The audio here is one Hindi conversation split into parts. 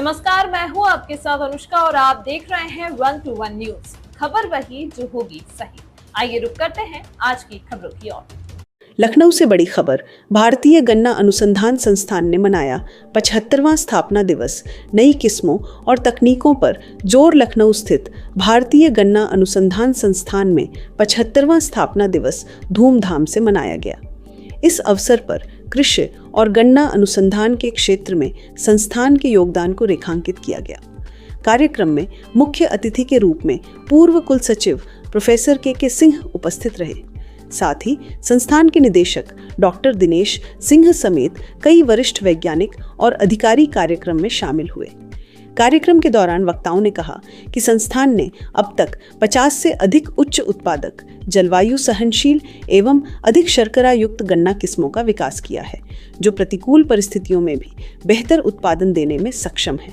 नमस्कार, मैं हूं आपके साथ अनुष्का और आप देख रहे हैं 1 to 1 न्यूज। खबर वही जो होगी सही। आइए रुक करते हैं आज की खबरों की ओर। लखनऊ से बड़ी खबर। भारतीय गन्ना अनुसंधान संस्थान ने मनाया 75वां स्थापना दिवस। नई किस्मों और तकनीकों पर जोर। लखनऊ स्थित भारतीय गन्ना अनुसंधान संस्थान में 75वां स्थापना दिवस धूमधाम से मनाया गया। इस अवसर पर कृषि और गन्ना अनुसंधान के क्षेत्र में संस्थान के योगदान को रेखांकित किया गया। कार्यक्रम में मुख्य अतिथि के रूप में पूर्व कुल सचिव प्रोफेसर के सिंह उपस्थित रहे। साथ ही संस्थान के निदेशक डॉक्टर दिनेश सिंह समेत कई वरिष्ठ वैज्ञानिक और अधिकारी कार्यक्रम में शामिल हुए। कार्यक्रम के दौरान वक्ताओं ने कहा कि संस्थान ने अब तक 50 से अधिक उच्च उत्पादक, जलवायु सहनशील एवं अधिक शर्करा युक्त गन्ना किस्मों का विकास किया है, जो प्रतिकूल परिस्थितियों में भी बेहतर उत्पादन देने में सक्षम है।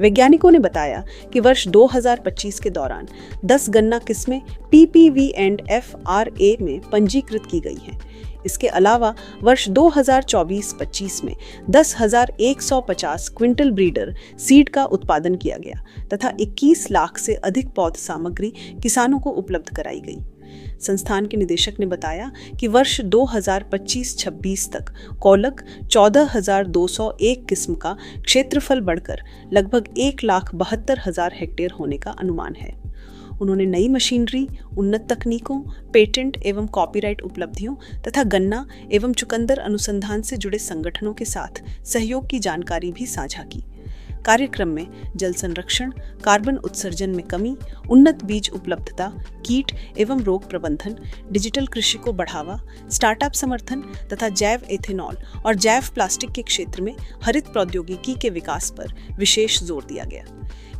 वैज्ञानिकों ने बताया कि वर्ष 2025 के दौरान 10 गन्ना किस्में PPV&FRA में पंजीकृत की गई हैं। इसके अलावा वर्ष 2024-25 में 10,150 क्विंटल ब्रीडर सीड का उत्पादन किया गया तथा 21 लाख से अधिक पौध सामग्री किसानों को उपलब्ध कराई गई। संस्थान के निदेशक ने बताया कि वर्ष 2025-26 तक कौलक 14,201 किस्म का क्षेत्रफल बढ़कर लगभग 1,72,000 हेक्टेयर होने का अनुमान है। उन्होंने नई मशीनरी, उन्नत तकनीकों, पेटेंट एवं कॉपीराइट उपलब्धियों तथा गन्ना एवं चुकंदर अनुसंधान से जुड़े संगठनों के साथ सहयोग की जानकारी भी साझा की। कार्यक्रम में जल संरक्षण, कार्बन उत्सर्जन में कमी, उन्नत बीज उपलब्धता, कीट एवं रोग प्रबंधन, डिजिटल कृषि को बढ़ावा, स्टार्टअप समर्थन तथा जैव एथेनॉल और जैव प्लास्टिक के क्षेत्र में हरित प्रौद्योगिकी के विकास पर विशेष जोर दिया गया।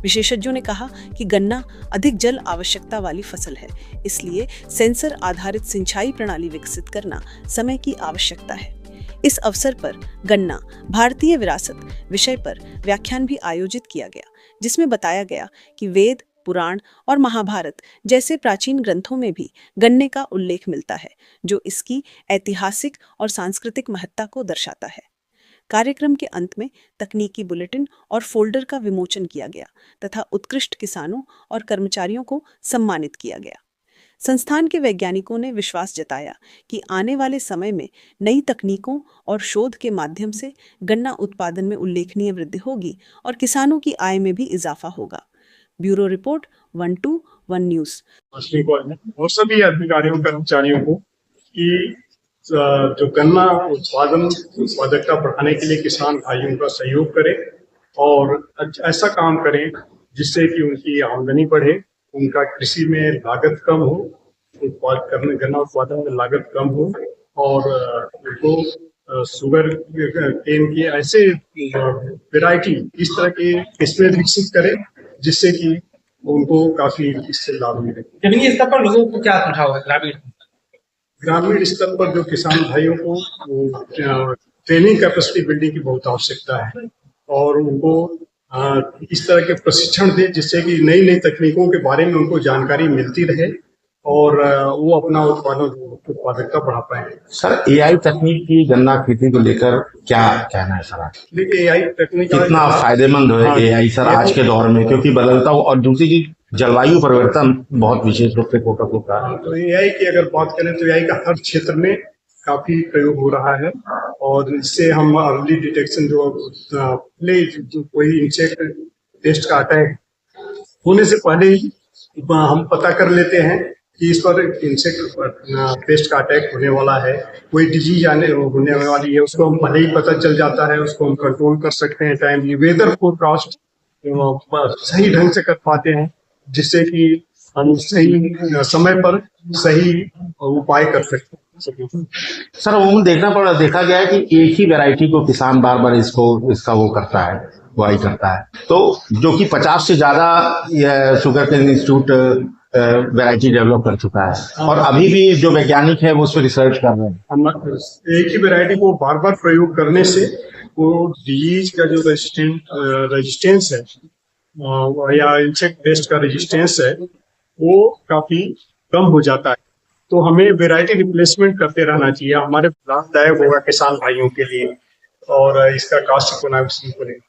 विशेषज्ञों ने कहा कि गन्ना अधिक जल आवश्यकता वाली फसल है, इसलिए सेंसर आधारित सिंचाई प्रणाली विकसित करना समय की आवश्यकता है। इस अवसर पर गन्ना भारतीय विरासत विषय पर व्याख्यान भी आयोजित किया गया, जिसमें बताया गया कि वेद, पुराण और महाभारत जैसे प्राचीन ग्रंथों में भी गन्ने का उल्लेख मिलता है, जो इसकी ऐतिहासिक और सांस्कृतिक महत्ता को दर्शाता है। कार्यक्रम के अंत में तकनीकी बुलेटिन और फोल्डर का विमोचन किया गया तथा उत्कृष्ट किसानों और कर्मचारियों को सम्मानित किया गया। संस्थान के वैज्ञानिकों ने विश्वास जताया कि आने वाले समय में नई तकनीकों और शोध के माध्यम से गन्ना उत्पादन में उल्लेखनीय वृद्धि होगी और किसानों की आय में भी इजाफा होगा। Bureau report 1 to 1 news. और सभी अधिकारियों कर्मचारियों को कि जो गन्ना उत्पादकता बढ़ाने के लिए किसान भाइयों का सहयोग करें और ऐसा काम करें जिससे कि उनकी आमदनी बढ़े, उनका कृषि में लागत कम हो, गन्ना उत्पादन में लागत कम हो और उनको शुगर केन की ऐसे वैरायटी इस तरह के किस्में विकसित करें जिससे कि उनको काफी इससे लाभ मिले। जमीनी स्तर पर लोगों को क्या सुझाव है? ग्रामीण स्तर पर जो किसान भाइयों को ट्रेनिंग कैपेसिटी बिल्डिंग की बहुत आवश्यकता है और उनको इस तरह के प्रशिक्षण दे जिससे कि नई नई तकनीकों के बारे में उनको जानकारी मिलती रहे और वो अपना उत्पादकता बढ़ा पाए। सर, एआई तकनीक की गन्ना खेती को लेकर क्या कहना है सर? देखिए, एआई तकनीक कितना फायदेमंद है एआई सर आज के दौर में, क्योंकि बदलता हो और दूसरी चीज जलवायु परिवर्तन बहुत विशेष रूप से फोकस होता है। तो एआई की अगर बात करें तो एआई का हर क्षेत्र में काफी प्रयोग हो रहा है और इससे हम अर्ली डिटेक्शन जो कोई इंसेक्ट पेस्ट का अटैक होने से पहले ही हम पता कर लेते हैं कि इस पर इंसेक्ट पेस्ट का अटैक होने वाला है, कोई डिजीज होने वाली है, उसको हम पहले ही पता चल जाता है, उसको हम कंट्रोल कर सकते हैं। टाइमली वेदर फोरकास्ट सही ढंग से कर पाते हैं जिससे कि हम सही समय पर सही उपाय कर सकते हैं। सर, वो देखा गया है कि एक ही वैरायटी को किसान बार बार इसका वो करता है, बुआई करता है, तो जो कि 50 से ज्यादा sugarcane institute variety develop कर चुका है और अभी भी जो वैज्ञानिक है वो उस पर रिसर्च कर रहे हैं। एक ही वैरायटी को बार बार प्रयोग करने से वो डिजीज का जो रेजिस्टेंस है या इंसेक्ट पेस्ट का रेजिस्टेंस है वो काफी कम हो जाता है। तो हमें वैरायटी रिप्लेसमेंट करते रहना चाहिए, हमारे लाभदायक होगा किसान भाइयों के लिए और इसका कास्ट इकोनॉमिक्स को लेकर।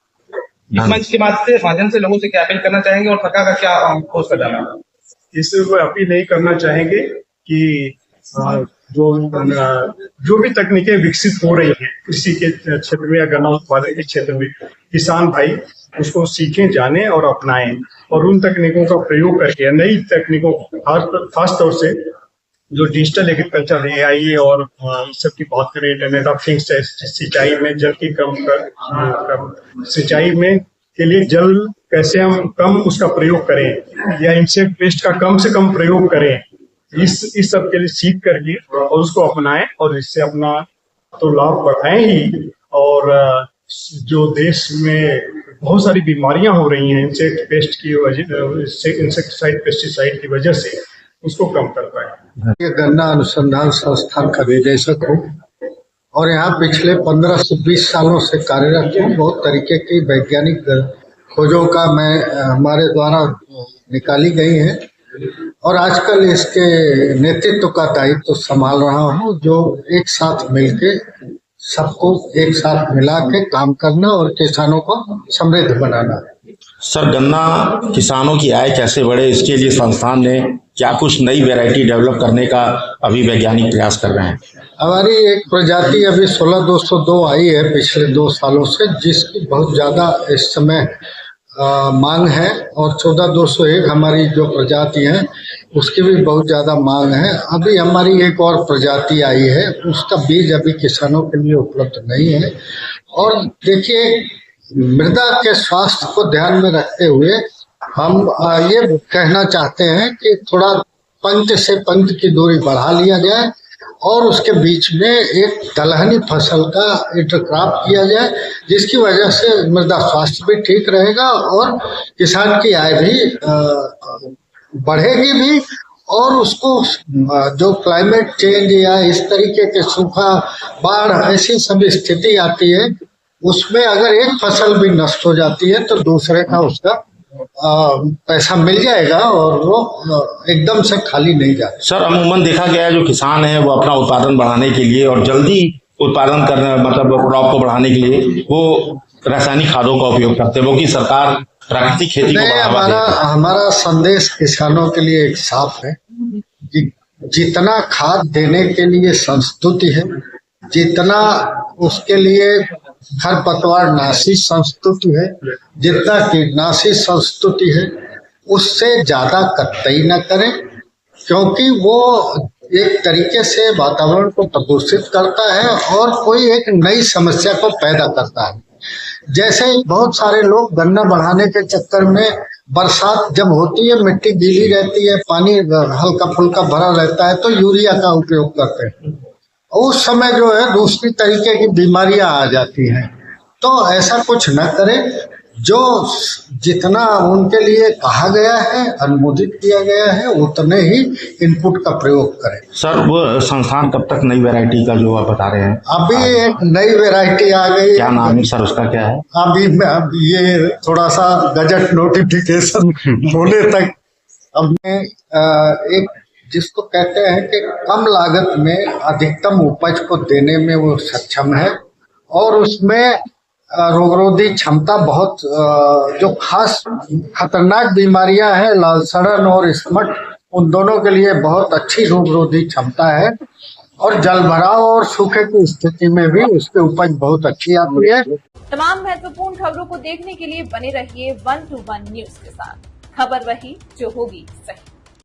इस मंच के माध्यम से लोगों से क्या अपील करना चाहेंगे और सरकार का क्या ठोस कदम है? इससे वो अपील नहीं करना चाहेंगे कि जो भी तकनीकें विकसित हो रही हैं कृषि के क्षेत्र में या गन्ना उत्पादन के क्षेत्र में, किसान भाई उसको सीखें, जानें और अपनाएं और उन तकनीकों का प्रयोग करके नई तकनीकों खास तौर से जो डिजिटल एग्रीकल्चर AI और सब की बात करें, इंटरनेट ऑफ थिंग्स, सिंचाई में जल की सिंचाई में के लिए जल कैसे हम कम उसका प्रयोग करें या इंसेक्ट पेस्ट का कम से कम प्रयोग करें, इस सब के लिए सीख करके और उसको अपनाएं और इससे अपना तो लाभ बढ़ाएं ही, और जो देश में बहुत सारी बीमारियां हो रही हैं इंसेक्ट पेस्ट की वजह, इंसेक्टिसाइड पेस्टिसाइड की वजह से, उसको कम कर पाए। ये गन्ना अनुसंधान संस्थान का निदेशक हूँ और यहाँ पिछले 15 से 20 सालों से कार्यरत हूँ। बहुत तरीके की वैज्ञानिक खोजों का हमारे द्वारा निकाली गई है और आजकल इसके नेतृत्व का दायित्व संभाल रहा हूँ, जो एक साथ मिलके सबको एक साथ मिला के काम करना और किसानों को समृद्ध बनाना है। सर, गन्ना किसानों की आय कैसे बढ़े, इसके लिए संस्थान ने क्या कुछ नई वैरायटी डेवलप करने का अभी वैज्ञानिक प्रयास कर रहे हैं? हमारी एक प्रजाति अभी 16202 आई है पिछले 2 सालों से, जिसकी बहुत ज्यादा इस समय मांग है, और 14201 हमारी जो प्रजाति है उसकी भी बहुत ज्यादा मांग है। अभी हमारी एक और प्रजाति आई है, उसका बीज अभी किसानों के लिए उपलब्ध नहीं है। और देखिए, मृदा के स्वास्थ्य को ध्यान में रखते हुए हम ये कहना चाहते हैं कि थोड़ा पंक्ति से पंक्ति की दूरी बढ़ा लिया जाए और उसके बीच में एक दलहनी फसल का इंटरक्रॉप किया जाए, जिसकी वजह से मृदा स्वास्थ्य भी ठीक रहेगा और किसान की आय भी बढ़ेगी भी, और उसको जो क्लाइमेट चेंज या इस तरीके के सूखा, बाढ़, ऐसी सभी स्थिति आती है, उसमें अगर एक फसल भी नष्ट हो जाती है तो दूसरे का उसका पैसा मिल जाएगा और वो एकदम से खाली नहीं जाएगा। सर, अमूमन देखा गया है जो किसान है वो अपना उत्पादन बढ़ाने के लिए और जल्दी उत्पादन करने, मतलब क्रॉप को बढ़ाने के लिए वो रासायनिक खादों का उपयोग करते हैं, वो कि सरकार प्राकृतिक खेती को बढ़ावा दे रही है। हमारा संदेश किसानों के लिए एक साफ है कि जितना खाद देने के लिए संस्तुति है, जितना उसके लिए खरपतवार नाशी संस्तुति है, जितना कीटनाशी संस्तुति है, उससे ज्यादा कतई न करें, क्योंकि वो एक तरीके से वातावरण को प्रदूषित करता है और कोई एक नई समस्या को पैदा करता है। जैसे बहुत सारे लोग गन्ना बढ़ाने के चक्कर में, बरसात जब होती है मिट्टी गीली रहती है, पानी हल्का फुल्का भरा रहता है, तो यूरिया का उपयोग करते हैं। उस समय जो है दूसरी तरीके की बीमारियां आ जाती हैं। तो ऐसा कुछ न करें, जो जितना उनके लिए कहा गया है, अनुमोदित किया गया है, उतने ही इनपुट का प्रयोग करें। सर, वो संस्थान कब तक नई वैरायटी का जो आप बता रहे हैं? अभी एक नई वैरायटी आ गई। क्या नाम है सर उसका, क्या है? अभी ये थोड़ा सा गजट नोटिफिकेशन होने तक हमने एक, जिसको कहते हैं कि कम लागत में अधिकतम उपज को देने में वो सक्षम है, और उसमें रोगरोधी क्षमता बहुत, जो खास खतरनाक बीमारियां हैं लाल सड़न और स्मट, उन दोनों के लिए बहुत अच्छी रोगरोधी क्षमता है, और जल भराव और सूखे की स्थिति में भी उसकी उपज बहुत अच्छी आती है। तमाम महत्वपूर्ण खबरों को देखने के लिए बने रहिए 1 to 1 न्यूज के साथ। खबर वही जो होगी सही।